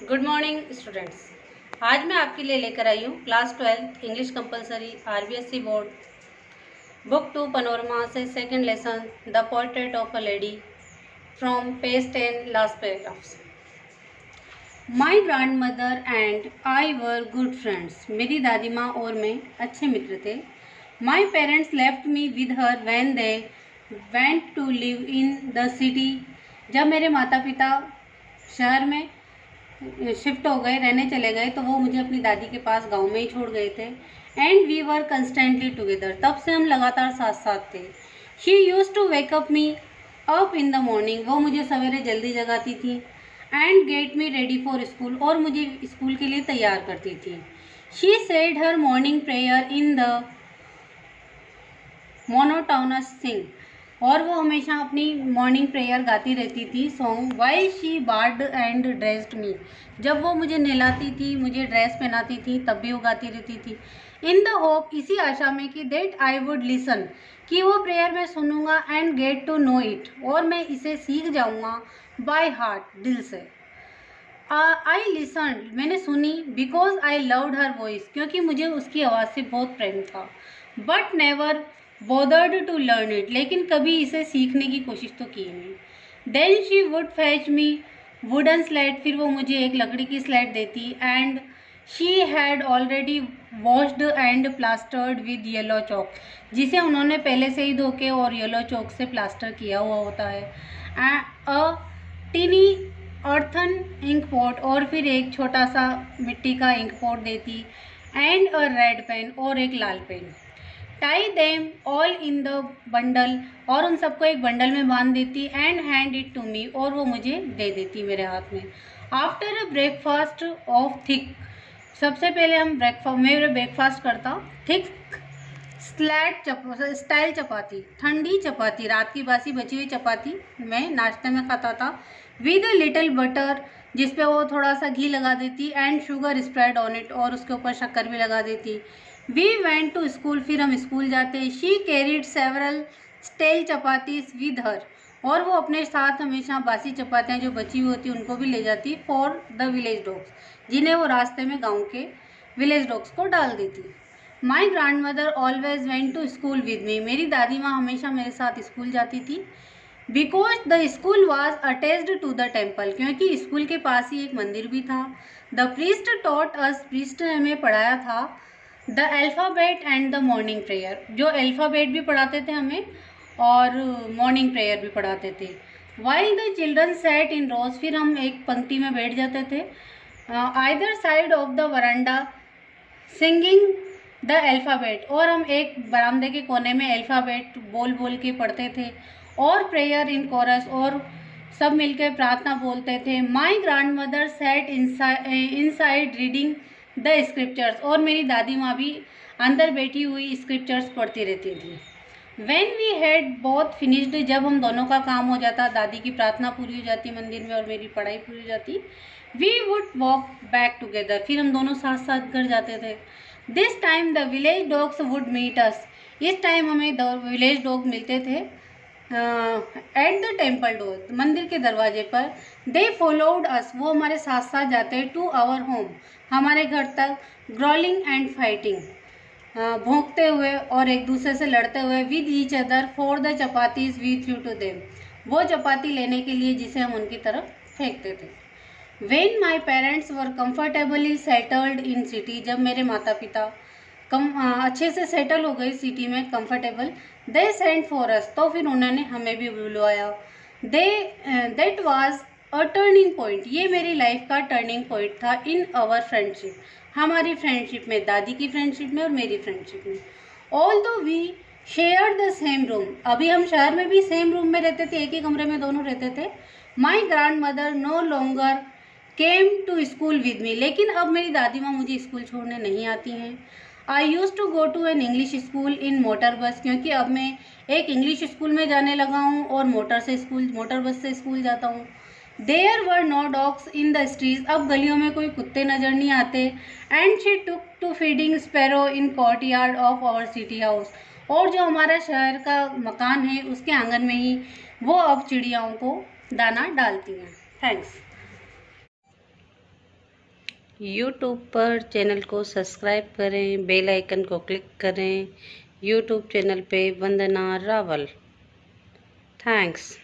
Good morning students. आज मैं आपके लिए लेकर आई हूँ class 12 English compulsory RBSE board book 2 panorama से second lesson the portrait of a lady from page 10 last paragraphs. My grandmother and I were good friends. मेरी दादी माँ और मैं अच्छे मित्र थे। My parents left me with her when they went to live in the city. जब मेरे माता पिता शहर में शिफ्ट हो गए, रहने चले गए, तो वो मुझे अपनी दादी के पास गांव में ही छोड़ गए थे। And we were constantly together. तब से हम लगातार साथ साथ थे। She used to wake up me up in the morning. वो मुझे सवेरे जल्दी जगाती थी। And get me ready for school. और मुझे स्कूल के लिए तैयार करती थी। She said her morning prayer in the monotonous sing. और वो हमेशा अपनी मॉर्निंग प्रेयर गाती रहती थी song. While she bathed and dressed मी। जब वो मुझे नहलाती थी, मुझे ड्रेस पहनाती थी, तब भी वो गाती रहती थी। इन द होप, इसी आशा में कि देट आई वुड लिसन, कि वो प्रेयर मैं सुनूंगा। And get to know it, और मैं इसे सीख जाऊंगा बाय हार्ट, दिल से। आई लिसन, मैंने सुनी। Because I loved her voice, क्योंकि मुझे उसकी आवाज़ से बहुत प्रेम था। But never bothered to learn it, लेकिन कभी इसे सीखने की कोशिश तो की नहीं। Then she would fetch me wooden slate. फिर वो मुझे एक लकड़ी की स्लेट देती। And she had already washed and plastered with yellow chalk, जिसे उन्होंने पहले से ही धो के और येलो चौक से प्लास्टर किया हुआ होता है। A tiny earthen ink pot, और फिर एक छोटा सा मिट्टी का इंक पॉट देती। एंड अ रेड पेन, और एक लाल pen. Tie them all in the bundle, और उन सबको एक बंडल में बांध देती। And hand it to me, और वो मुझे दे देती मेरे हाथ में। After a breakfast of thick, सबसे पहले मैं ब्रेकफास्ट करता। थिक स्टाइल चपाती, ठंडी चपाती, रात की बासी बची हुई चपाती मैं नाश्ते में खाता था। विद अ लिटिल बटर, जिस पे वो थोड़ा सा घी लगा देती। And sugar spread on it, और उसके ऊपर शक्कर भी लगा देती। वी वेंट टू स्कूल, फिर हम स्कूल जाते। She carried several stale chapatis with her, और वो अपने साथ हमेशा बासी चपातियाँ जो बची हुई होती उनको भी ले जाती। फॉर द विलेज डॉग्स, जिन्हें वो रास्ते में गाँव के विलेज डॉग्स को डाल देती। My grandmother always went to school with me. मेरी दादी माँ हमेशा मेरे साथ स्कूल जाती थी। Because the school was attached to the temple, क्योंकि स्कूल के पास ही एक मंदिर भी था। The priest taught us, priest ने हमें पढ़ाया था। The alphabet and the morning prayer, जो अल्फ़ाबेट भी पढ़ाते थे हमें और मॉर्निंग प्रेयर भी पढ़ाते थे। While the children sat in rows, फिर हम एक पंक्ति में बैठ जाते थे। Either side of the veranda singing the alphabet, और हम एक बरामदे के कोने में अल्फ़ाबेट बोल बोल के पढ़ते थे। और प्रेयर इन कोरस, और सब मिलकर प्रार्थना बोलते थे। My grandmother sat inside reading the scriptures, और मेरी दादी माँ भी अंदर बैठी हुई स्क्रिप्चर्स पढ़ती रहती थी। When we had both finished, जब हम दोनों का काम हो जाता, दादी की प्रार्थना पूरी हो जाती मंदिर में और मेरी पढ़ाई पूरी हो जाती, we would walk back together, फिर हम दोनों साथ साथ घर जाते थे। This time the village dogs would meet us, इस टाइम हमें विलेज डॉग मिलते थे एट द टेम्पल डोर, मंदिर के दरवाजे पर। दे फॉलोड अस, वो हमारे साथ साथ जाते टू आवर होम, हमारे घर तक। ग्रॉलिंग एंड फाइटिंग, भौंकते हुए और एक दूसरे से लड़ते हुए। With each other for the chapatis we threw to them, वो चपाती लेने के लिए जिसे हम उनकी तरफ फेंकते थे। When my parents were comfortably settled in city, जब मेरे माता पिता अच्छे से सेटल हो गए सिटी में, comfortable. They sent for us, तो फिर उन्होंने हमें भी बुलवाया। That was a turning point, ये मेरी लाइफ का टर्निंग पॉइंट था। इन आवर फ्रेंडशिप, हमारी फ्रेंडशिप में, दादी की फ्रेंडशिप में और मेरी फ्रेंडशिप में। Although we share the same room, अभी हम शहर में भी सेम रूम में रहते थे, एक ही कमरे में दोनों रहते थे। My grandmother no longer came to school with me, लेकिन अब मेरी दादी माँ मुझे स्कूल छोड़ने नहीं आती हैं। I used to go to an English school in motor bus, क्योंकि अब मैं एक इंग्लिश स्कूल में जाने लगा हूँ और मोटर बस से स्कूल जाता हूँ। There were no dogs in the streets, अब गलियों में कोई कुत्ते नज़र नहीं आते। And she took to feeding sparrow in courtyard of our city house, और जो हमारा शहर का मकान है उसके आंगन में ही वो अब चिड़ियाओं को दाना डालती हैं। थैंक्स। यूट्यूब पर चैनल को सब्सक्राइब करें, बेल आइकन को क्लिक करें। यूट्यूब चैनल पे वंदना रावल। थैंक्स।